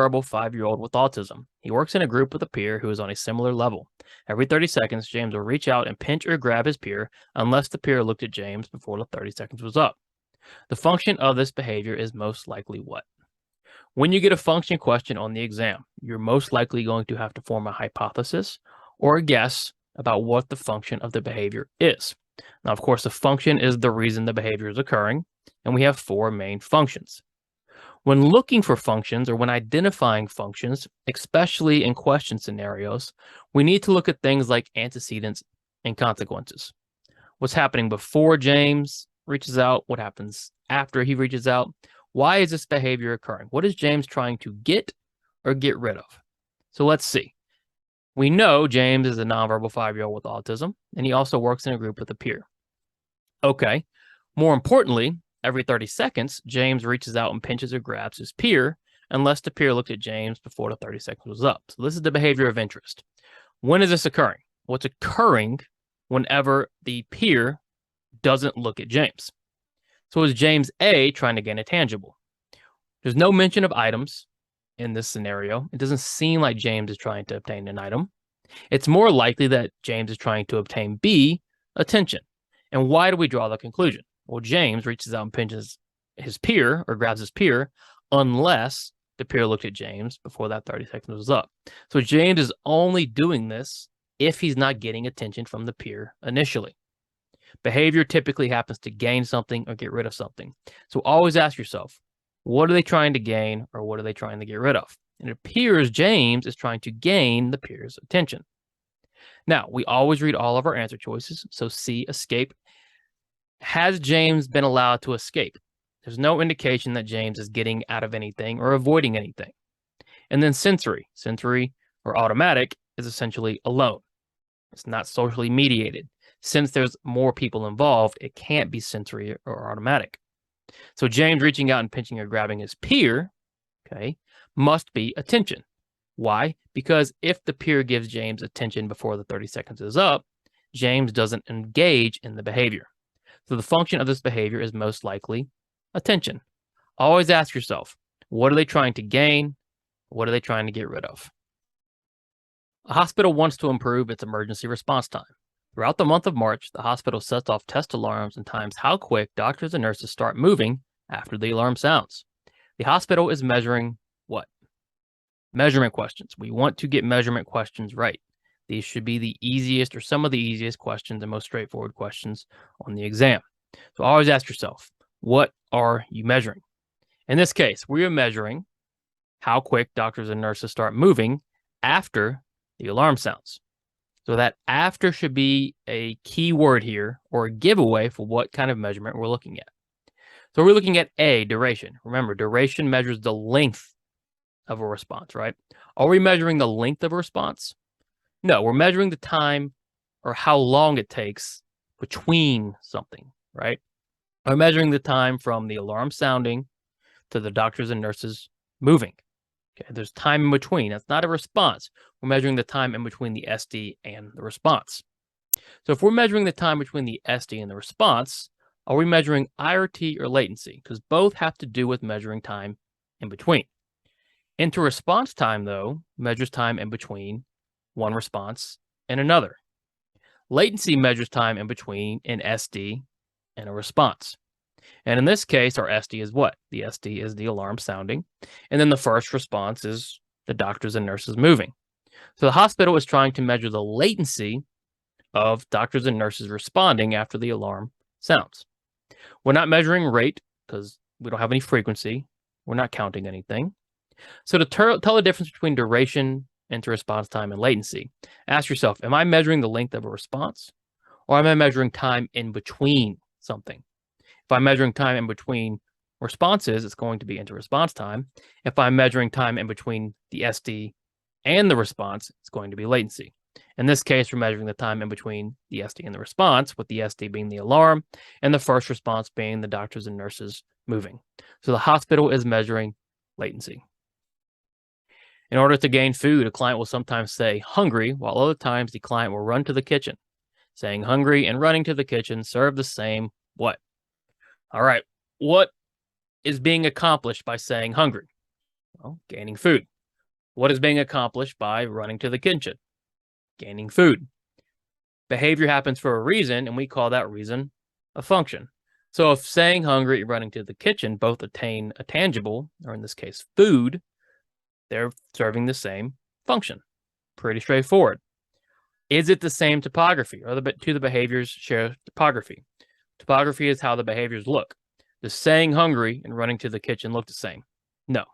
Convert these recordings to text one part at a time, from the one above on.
nonverbal 5-year-old with autism. He works in a group with a peer who is on a similar level. Every 30 seconds, James will reach out and pinch or grab his peer unless the peer looked at James before the 30 seconds was up. The function of this behavior is most likely what? When you get a function question on the exam, you're most likely going to have to form a hypothesis or a guess about what the function of the behavior is. Now, of course, the function is the reason the behavior is occurring, and we have 4 main functions. When looking for functions or when identifying functions, especially in question scenarios, we need to look at things like antecedents and consequences. What's happening before James reaches out? What happens after he reaches out? Why is this behavior occurring? What is James trying to get or get rid of? So let's see. We know James is a nonverbal 5-year-old with autism, and he also works in a group with a peer. Okay, more importantly, every 30 seconds, James reaches out and pinches or grabs his peer unless the peer looked at James before the 30 seconds was up. So this is the behavior of interest. When is this occurring? Well, it's occurring whenever the peer doesn't look at James. So is James A trying to gain a tangible? There's no mention of items in this scenario. It doesn't seem like James is trying to obtain an item. It's more likely that James is trying to obtain B, attention. And why do we draw the conclusion? Well, James reaches out and pinches his peer or grabs his peer unless the peer looked at James before that 30 seconds was up. So James is only doing this if he's not getting attention from the peer initially. Behavior typically happens to gain something or get rid of something. So always ask yourself, what are they trying to gain or what are they trying to get rid of? And it appears James is trying to gain the peer's attention. Now, we always read all of our answer choices. So C, escape. Has James been allowed to escape? There's no indication that James is getting out of anything or avoiding anything. And then sensory. Sensory or automatic is essentially alone. It's not socially mediated. Since there's more people involved, it can't be sensory or automatic. So James reaching out and pinching or grabbing his peer, okay, must be attention. Why? Because if the peer gives James attention before the 30 seconds is up, James doesn't engage in the behavior. So the function of this behavior is most likely attention. Always ask yourself, what are they trying to gain? What are they trying to get rid of? A hospital wants to improve its emergency response time. Throughout the month of March, the hospital sets off test alarms and times how quick doctors and nurses start moving after the alarm sounds. The hospital is measuring what? Measurement questions. We want to get measurement questions right. These should be the easiest or some of the easiest questions and most straightforward questions on the exam. So always ask yourself, what are you measuring? In this case, we are measuring how quick doctors and nurses start moving after the alarm sounds. So that after should be a key word here or a giveaway for what kind of measurement we're looking at. So we're looking at A, duration. Remember, duration measures the length of a response, right? Are we measuring the length of a response? No, we're measuring the time or how long it takes between something, right? We're measuring the time from the alarm sounding to the doctors and nurses moving. Okay, there's time in between. That's not a response. We're measuring the time in between the SD and the response. So if we're measuring the time between the SD and the response, are we measuring IRT or latency? Because both have to do with measuring time in between. Inter-response time, though, measures time in between one response and another. Latency measures time in between an SD and a response. And in this case, our SD is what? The SD is the alarm sounding. And then the first response is the doctors and nurses moving. So the hospital is trying to measure the latency of doctors and nurses responding after the alarm sounds. We're not measuring rate because we don't have any frequency. We're not counting anything. So to tell the difference between duration, inter-response time, and latency, ask yourself, am I measuring the length of a response? Or am I measuring time in between something? If I'm measuring time in between responses, it's going to be inter-response time. If I'm measuring time in between the SD and the response, it's going to be latency. In this case, we're measuring the time in between the SD and the response, with the SD being the alarm and the first response being the doctors and nurses moving. So the hospital is measuring latency. In order to gain food, a client will sometimes say hungry, while other times the client will run to the kitchen. Saying hungry and running to the kitchen serve the same what? All right, what is being accomplished by saying hungry? Well, gaining food. What is being accomplished by running to the kitchen? Gaining food. Behavior happens for a reason, and we call that reason a function. So if saying hungry and running to the kitchen both attain a tangible, or in this case, food, they're serving the same function. Pretty straightforward. Is it the same topography? Or the behaviors share topography? Topography is how the behaviors look. Does saying hungry and running to the kitchen look the same? No.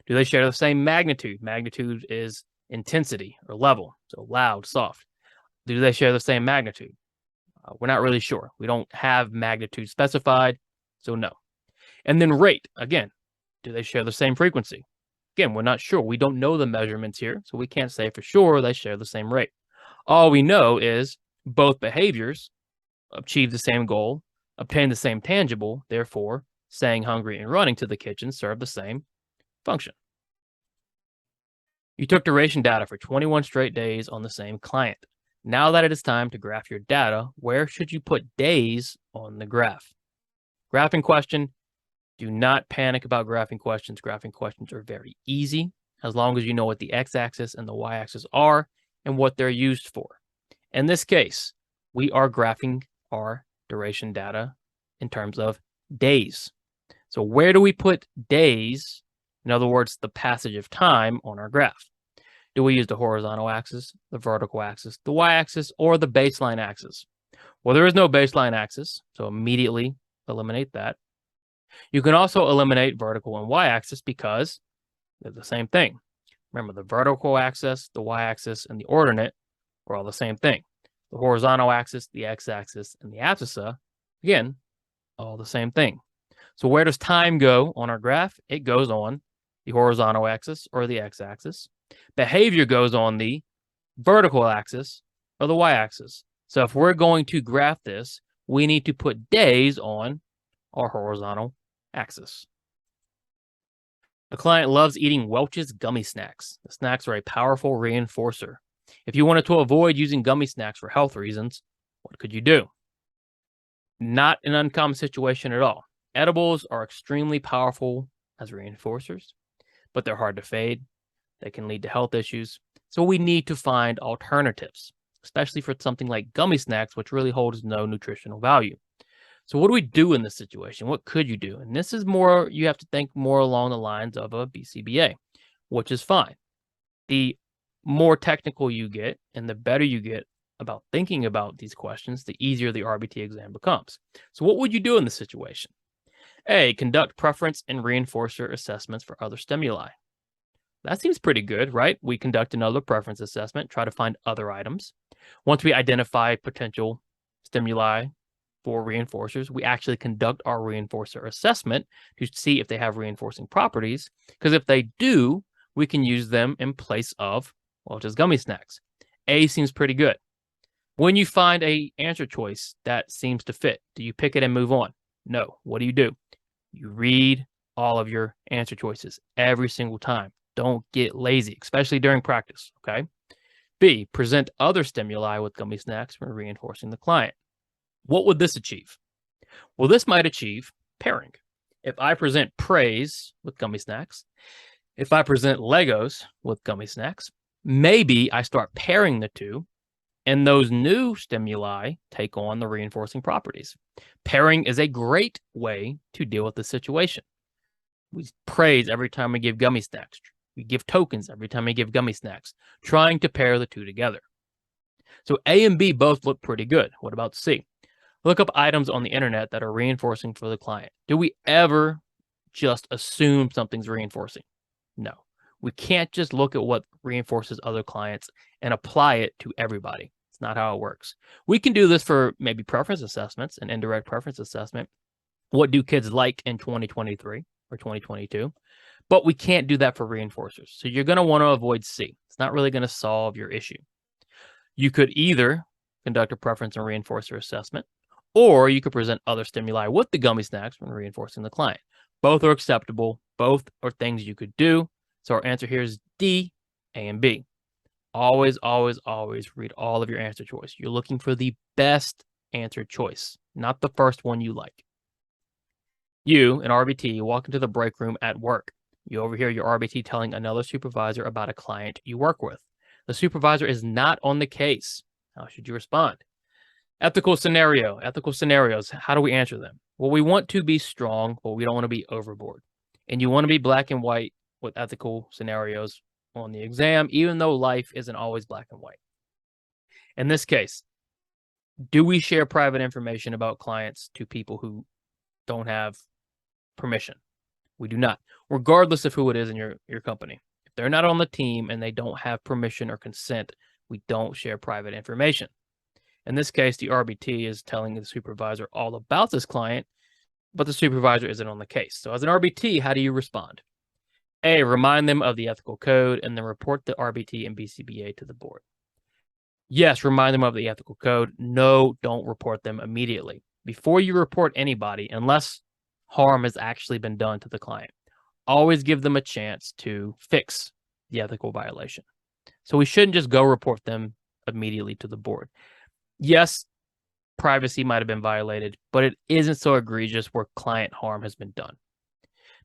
Do they share the same magnitude? Magnitude is intensity or level, so loud, soft. Do they share the same magnitude? We're not really sure. We don't have magnitude specified, so no. And then rate, again, do they share the same frequency? Again, we're not sure. We don't know the measurements here, so we can't say for sure they share the same rate. All we know is both behaviors achieve the same goal, obtain the same tangible, therefore, saying hungry and running to the kitchen serve the same function. You took duration data for 21 straight days on the same client. Now that it is time to graph your data, where should you put days on the graph? Graphing question, do not panic about graphing questions. Graphing questions are very easy as long as you know what the x-axis and the y-axis are and what they're used for. In this case, we are graphing our duration data in terms of days. So where do we put days? In other words, the passage of time on our graph. Do we use the horizontal axis, the vertical axis, the y-axis, or the baseline axis? Well, there is no baseline axis, so immediately eliminate that. You can also eliminate vertical and y-axis because they're the same thing. Remember, the vertical axis, the y-axis, and the ordinate are all the same thing. The horizontal axis, the x-axis, and the abscissa, again, all the same thing. So where does time go on our graph? It goes on the horizontal axis or the x-axis. Behavior goes on the vertical axis or the y-axis. So if we're going to graph this, we need to put days on our horizontal axis. The client loves eating Welch's gummy snacks. The snacks are a powerful reinforcer. If you wanted to avoid using gummy snacks for health reasons, what could you do? Not an uncommon situation at all. Edibles are extremely powerful as reinforcers, but they're hard to fade. They can lead to health issues. So we need to find alternatives, especially for something like gummy snacks, which really holds no nutritional value. So what do we do in this situation? What could you do? And this is more, you have to think more along the lines of a BCBA, which is fine. The more technical you get and the better you get about thinking about these questions, the easier the RBT exam becomes. So what would you do in this situation? A, conduct preference and reinforcer assessments for other stimuli. That seems pretty good, right? We conduct another preference assessment, try to find other items. Once we identify potential stimuli for reinforcers, we actually conduct our reinforcer assessment to see if they have reinforcing properties, because if they do, we can use them in place of, well, just gummy snacks. A seems pretty good. When you find a answer choice that seems to fit, do you pick it and move on? No. What do? You read all of your answer choices every single time. Don't get lazy, especially during practice, okay? B, present other stimuli with gummy snacks for reinforcing the client. What would this achieve? Well, this might achieve pairing. If I present praise with gummy snacks, if I present Legos with gummy snacks, maybe I start pairing the two, and those new stimuli take on the reinforcing properties. Pairing is a great way to deal with the situation. We praise every time we give gummy snacks. We give tokens every time we give gummy snacks, trying to pair the two together. So A and B both look pretty good. What about C? Look up items on the internet that are reinforcing for the client. Do we ever just assume something's reinforcing? No. We can't just look at what reinforces other clients and apply it to everybody. It's not how it works. We can do this for maybe preference assessments and indirect preference assessment. What do kids like in 2023 or 2022? But we can't do that for reinforcers. So you're going to want to avoid C. It's not really going to solve your issue. You could either conduct a preference and reinforcer assessment, or you could present other stimuli with the gummy snacks when reinforcing the client. Both are acceptable. Both are things you could do. So our answer here is D, A, and B. Always, always, always read all of your answer choice. You're looking for the best answer choice, not the first one you like. You, an RBT, walk into the break room at work. You overhear your RBT telling another supervisor about a client you work with. The supervisor is not on the case. How should you respond? Ethical scenarios. How do we answer them? Well, we want to be strong, but we don't want to be overboard. And you want to be black and white with ethical scenarios on the exam, even though life isn't always black and white. In this case, do we share private information about clients to people who don't have permission? We do not, regardless of who it is in your company. If they're not on the team and they don't have permission or consent, we don't share private information. In this case, the RBT is telling the supervisor all about this client, but the supervisor isn't on the case. So as an RBT, how do you respond? A, remind them of the ethical code and then report the RBT and BCBA to the board. Yes, remind them of the ethical code. No, don't report them immediately. Before you report anybody, unless harm has actually been done to the client, always give them a chance to fix the ethical violation. So we shouldn't just go report them immediately to the board. Yes, privacy might have been violated, but it isn't so egregious where client harm has been done.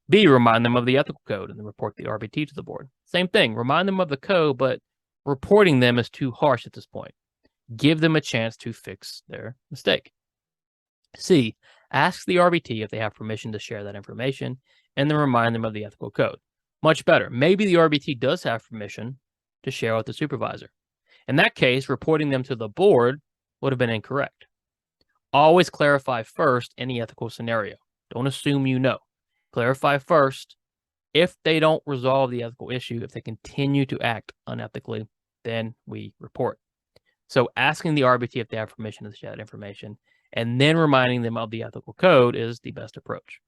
B, remind them of the ethical code and then report the RBT to the board. Same thing, remind them of the code, but reporting them is too harsh at this point. Give them a chance to fix their mistake. C, ask the RBT if they have permission to share that information and then remind them of the ethical code. Much better. Maybe the RBT does have permission to share with the supervisor. In that case, reporting them to the board would have been incorrect. Always clarify first any ethical scenario. Don't assume you know. Clarify first. If they don't resolve the ethical issue, if they continue to act unethically, then we report. So asking the RBT if they have permission to share that information and then reminding them of the ethical code is the best approach.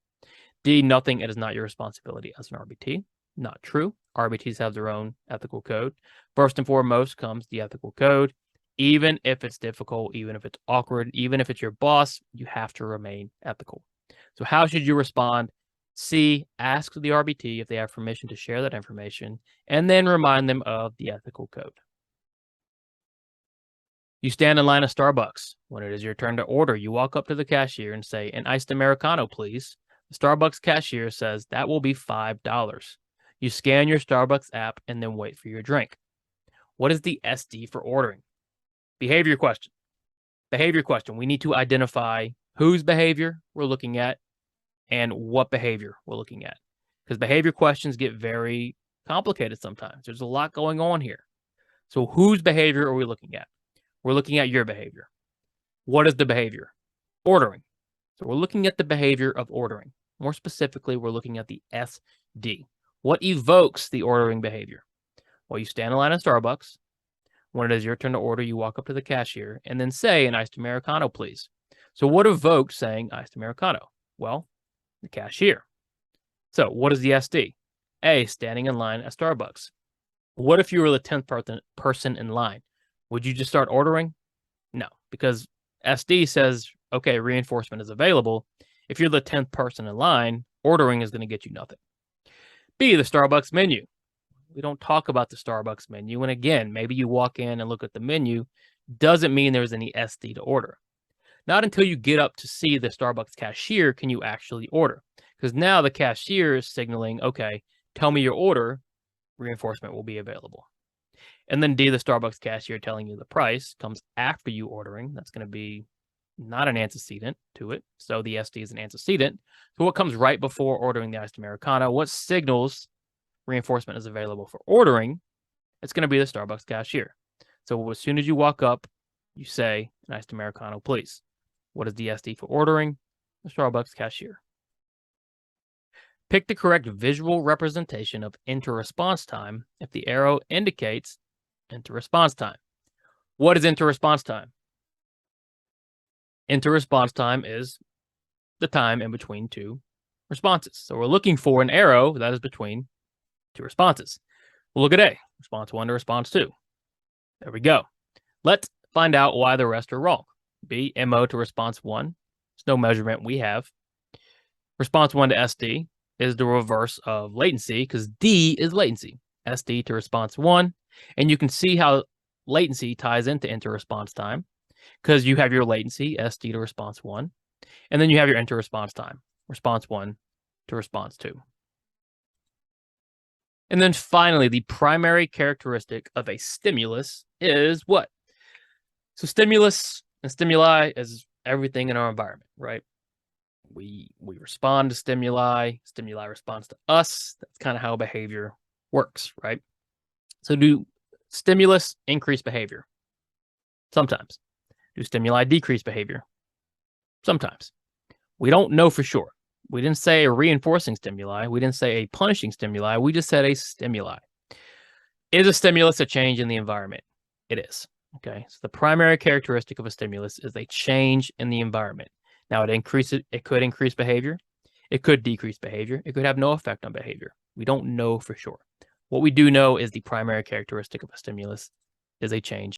D, nothing. It is not your responsibility as an RBT. Not true. RBTs have their own ethical code. First and foremost comes the ethical code. Even if it's difficult, even if it's awkward, even if it's your boss, you have to remain ethical. So how should you respond? C, ask the RBT if they have permission to share that information and then remind them of the ethical code. You stand in line at Starbucks. When it is your turn to order, you walk up to the cashier and say, "An iced Americano, please." The Starbucks cashier says, "That will be $5. You scan your Starbucks app and then wait for your drink. What is the SD for ordering? Behavior question. Behavior question. We need to identify whose behavior we're looking at and what behavior we're looking at. Because behavior questions get very complicated sometimes. There's a lot going on here. So whose behavior are we looking at? We're looking at your behavior. What is the behavior? Ordering. So we're looking at the behavior of ordering. More specifically, we're looking at the SD. What evokes the ordering behavior? Well, you stand in line at Starbucks. When it is your turn to order, you walk up to the cashier and then say, "An iced Americano, please." So what evoked saying iced Americano? Well, the cashier. So what is the SD? A, standing in line at Starbucks. What if you were the 10th person in line? Would you just start ordering? No, because SD says, okay, reinforcement is available. If you're the 10th person in line, ordering is going to get you nothing. B, the Starbucks menu. We don't talk about the Starbucks menu. And again, maybe you walk in and look at the menu. Doesn't mean there's any SD to order. Not until you get up to see the Starbucks cashier can you actually order. Because now the cashier is signaling, okay, tell me your order, reinforcement will be available. And then D, the Starbucks cashier telling you the price comes after you ordering. That's going to be not an antecedent to it. So the SD is an antecedent. So what comes right before ordering the iced Americano? What signals reinforcement is available for ordering? It's going to be the Starbucks cashier. So as soon as you walk up, you say, "An iced Americano, please." What is the SD for ordering? The Starbucks cashier. Pick the correct visual representation of enter response time if the arrow indicates enter response time. What is enter response time? Enter response time is the time in between two responses. So we're looking for an arrow that is between two responses. We'll look at A, response 1 to response 2. There we go. Let's find out why the rest are wrong. B, MO to response 1. There's no measurement we have. Response 1 to SD is the reverse of latency because D is latency. SD to response 1. And you can see how latency ties into enter response time because you have your latency, SD to response 1. And then you have your enter response time, response 1 to response 2. And then finally, the primary characteristic of a stimulus is what? So stimulus and stimuli is everything in our environment, right? We respond to stimuli, stimuli responds to us. That's kind of how behavior works, right? So do stimulus increase behavior? Sometimes. Do stimuli decrease behavior? Sometimes. We don't know for sure. We didn't say a reinforcing stimuli. We didn't say a punishing stimuli. We just said a stimuli. Is a stimulus a change in the environment? It is. Okay. So the primary characteristic of a stimulus is a change in the environment. Now it could increase behavior. It could decrease behavior. It could have no effect on behavior. We don't know for sure. What we do know is the primary characteristic of a stimulus is a change